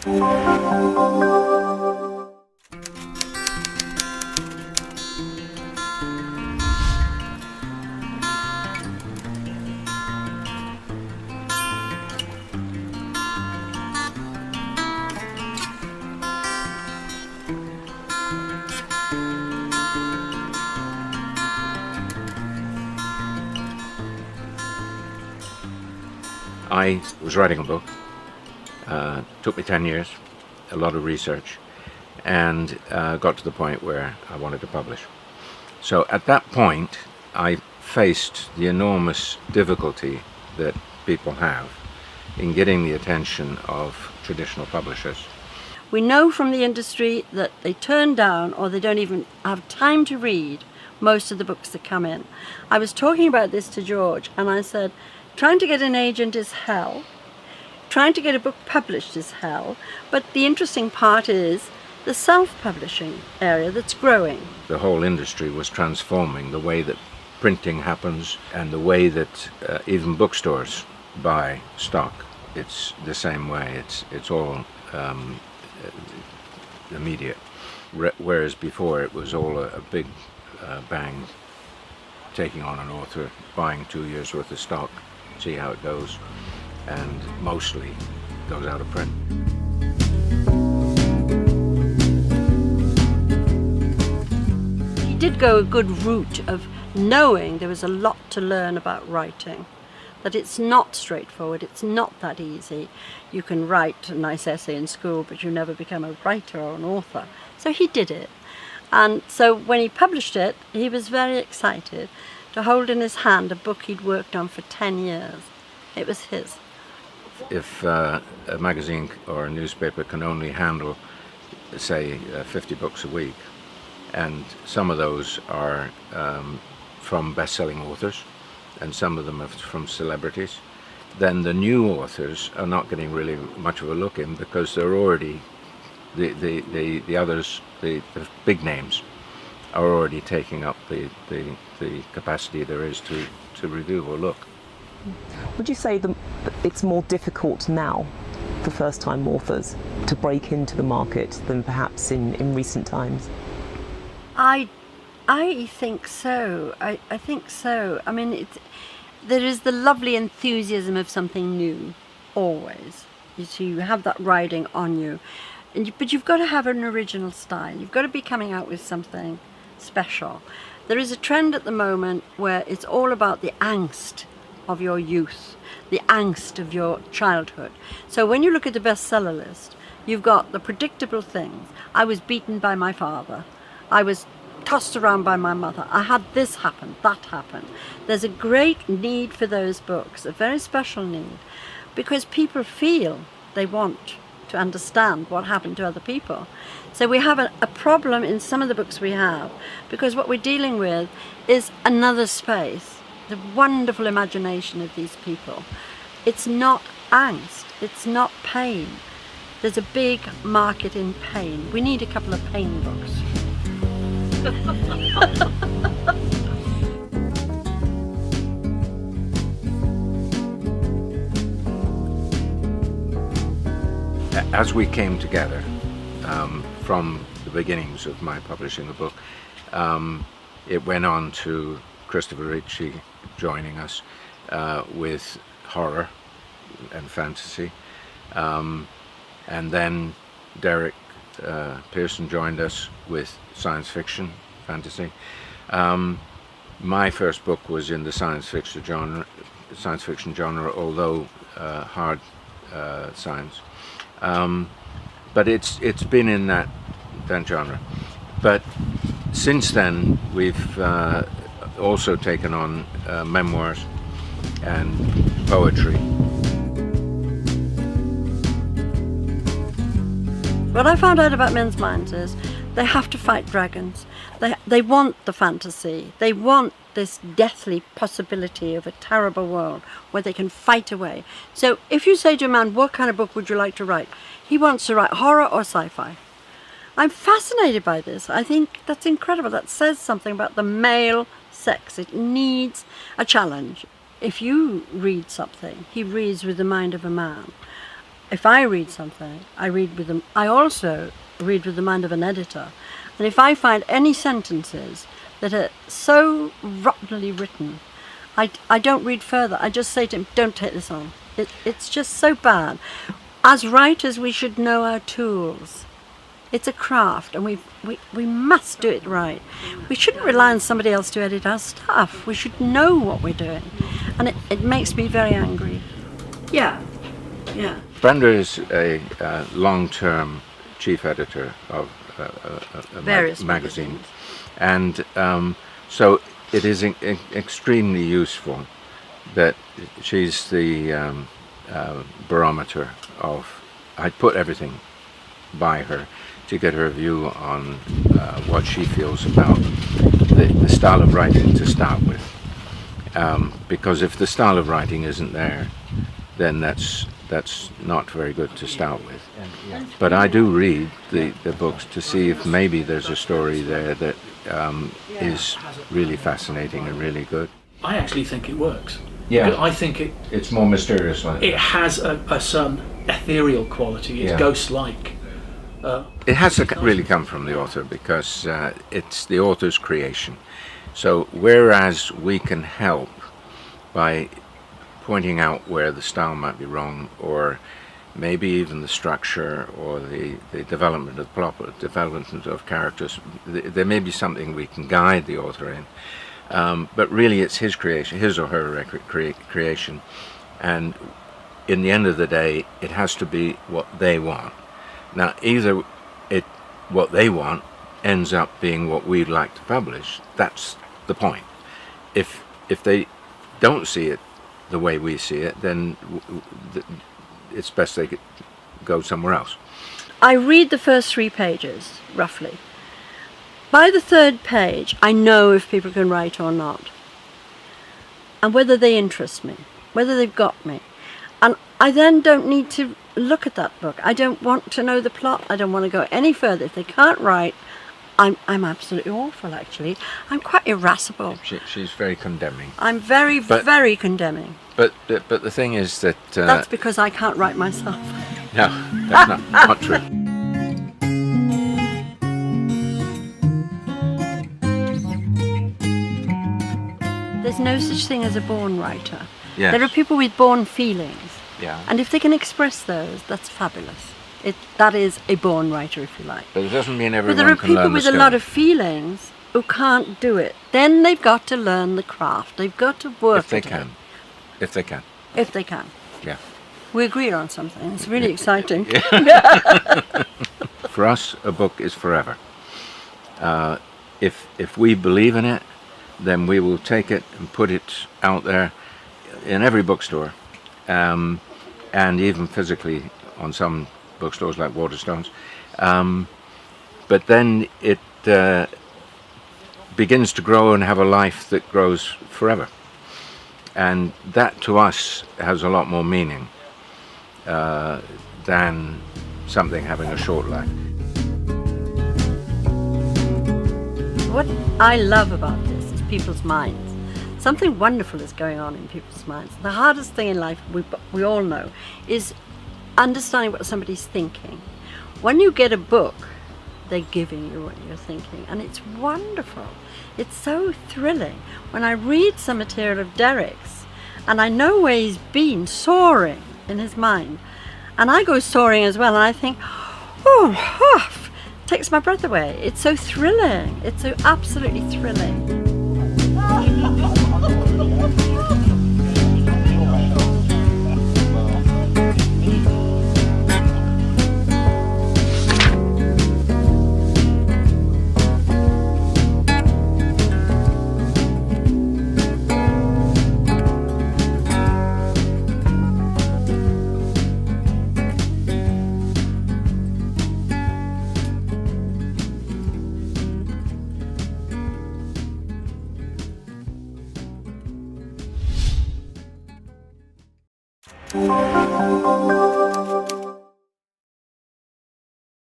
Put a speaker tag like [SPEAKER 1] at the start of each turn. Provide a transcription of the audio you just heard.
[SPEAKER 1] I was writing a book. Took me 10 years, a lot of research, and got to the point where I wanted to publish. So at that point, I faced the enormous difficulty that people have in getting the attention of traditional publishers.
[SPEAKER 2] We know from the industry that they turn down, or they don't even have time to read, most of the books that come in. I was talking about this to George, and I said, trying to get an agent is hell. Trying to get a book published is hell. But the interesting part is the self-publishing area that's growing.
[SPEAKER 1] The whole industry was transforming the way that printing happens and the way that even bookstores buy stock. It's the same way. It's all immediate. Whereas before it was all a big bang, taking on an author, buying 2 years worth of stock, see how it goes, and mostly goes out of print.
[SPEAKER 2] He did go a good route of knowing there was a lot to learn about writing, that it's not straightforward, it's not that easy. You can write a nice essay in school, but you never become a writer or an author. So he did it. And so when he published it, he was very excited to hold in his hand a book he'd worked on for 10 years. It was his.
[SPEAKER 1] If a magazine or a newspaper can only handle, say, 50 books a week, and some of those are from best-selling authors, and some of them are from celebrities, then the new authors are not getting really much of a look in, because they're already, the others, the big names, are already taking up the capacity there is to review or look.
[SPEAKER 3] Would you say that it's more difficult now for first-time authors to break into the market than perhaps in recent times?
[SPEAKER 2] I think so. I think so. I mean, there is the lovely enthusiasm of something new, always. You have that riding on you. But you've got to have an original style. You've got to be coming out with something special. There is a trend at the moment where it's all about the angst of your youth, the angst of your childhood. So when you look at the bestseller list, you've got the predictable things. I was beaten by my father. I was tossed around by my mother. I had this happen, that happened. There's a great need for those books, a very special need, because people feel they want to understand what happened to other people. So we have a problem in some of the books we have, because what we're dealing with is another space, the wonderful imagination of these people. It's not angst, it's not pain. There's a big market in pain. We need a couple of pain books.
[SPEAKER 1] As we came together from the beginnings of my publishing the book, it went on to Christopher Ricci joining us with horror and fantasy, and then Derek Pearson joined us with science fiction, fantasy. My first book was in the science fiction genre, although hard science. But it's been in that genre. But since then, we've also taken on memoirs and poetry.
[SPEAKER 2] What I found out about men's minds is they have to fight dragons. They want the fantasy. They want this deathly possibility of a terrible world where they can fight away. So if you say to a man, what kind of book would you like to write? He wants to write horror or sci-fi. I'm fascinated by this. I think that's incredible. That says something about the male sex. It needs a challenge. If you read something, he reads with the mind of a man. if I read something, I read with them. I also read with the mind of an editor, and if I find any sentences that are so rottenly written, I don't read further. I just say to him, don't take this on. It's just so bad. As writers, we should know our tools. It's a craft, and we must do it right. We shouldn't rely on somebody else to edit our stuff. We should know what we're doing, and it makes me very angry. Yeah.
[SPEAKER 1] Brenda is a long-term chief editor of a
[SPEAKER 2] Various
[SPEAKER 1] magazine,
[SPEAKER 2] magazines.
[SPEAKER 1] and so it is extremely useful that she's the barometer of. I put everything by her to get her view on what she feels about the style of writing to start with, because if the style of writing isn't there, then that's not very good to start with. But I do read the books to see if maybe there's a story there that is really fascinating and really good.
[SPEAKER 4] I actually think it works.
[SPEAKER 1] Yeah.
[SPEAKER 4] I think
[SPEAKER 1] It's more mysterious.
[SPEAKER 4] it has a some ethereal quality. It's
[SPEAKER 1] Yeah.
[SPEAKER 4] ghost-like.
[SPEAKER 1] It has to really come from the author, because it's the author's creation. So whereas we can help by pointing out where the style might be wrong, or maybe even the structure, or the development of the plot, or development of characters, there may be something we can guide the author in. But really it's his creation, his or her creation, and in the end of the day it has to be what they want. Now either what they want ends up being what we'd like to publish. That's the point. If they don't see it the way we see it, then it's best they could go somewhere else.
[SPEAKER 2] I read the first 3 pages, roughly. By the 3rd page, I know if people can write or not, and whether they interest me, whether they've got me. And I then don't need to look at that book. I don't want to know the plot. I don't want to go any further. If they can't write, I'm absolutely awful, actually. I'm quite irascible.
[SPEAKER 1] She's very condemning.
[SPEAKER 2] I'm very condemning.
[SPEAKER 1] But the thing is that...
[SPEAKER 2] That's because I can't write myself.
[SPEAKER 1] No, that's not true.
[SPEAKER 2] There's no such thing as a born writer.
[SPEAKER 1] Yes.
[SPEAKER 2] There are people with born feelings.
[SPEAKER 1] Yeah.
[SPEAKER 2] And if they can express those, that's fabulous. That is a born writer, if you like.
[SPEAKER 1] But it doesn't mean
[SPEAKER 2] But
[SPEAKER 1] everyone
[SPEAKER 2] there are
[SPEAKER 1] can
[SPEAKER 2] people
[SPEAKER 1] learn the
[SPEAKER 2] with a
[SPEAKER 1] skill.
[SPEAKER 2] lot of feelings who can't do it. Then they've got to learn the craft. They've got to work
[SPEAKER 1] If they
[SPEAKER 2] at it.
[SPEAKER 1] can. If they can.
[SPEAKER 2] If they can.
[SPEAKER 1] Yeah.
[SPEAKER 2] We agree on something. It's really exciting.
[SPEAKER 1] For us, a book is forever. If we believe in it, then we will take it and put it out there in every bookstore, and even physically on some bookstores like Waterstones. But then it begins to grow and have a life that grows forever. And that to us has a lot more meaning than something having a short life.
[SPEAKER 2] What I love about this is people's minds. Something wonderful is going on in people's minds. The hardest thing in life, we all know, is understanding what somebody's thinking. When you get a book, they're giving you what you're thinking, and it's wonderful. It's so thrilling. When I read some material of Derek's, and I know where he's been soaring in his mind, and I go soaring as well, and I think, oh, takes my breath away. It's so thrilling. It's so absolutely thrilling.
[SPEAKER 5] Thank you.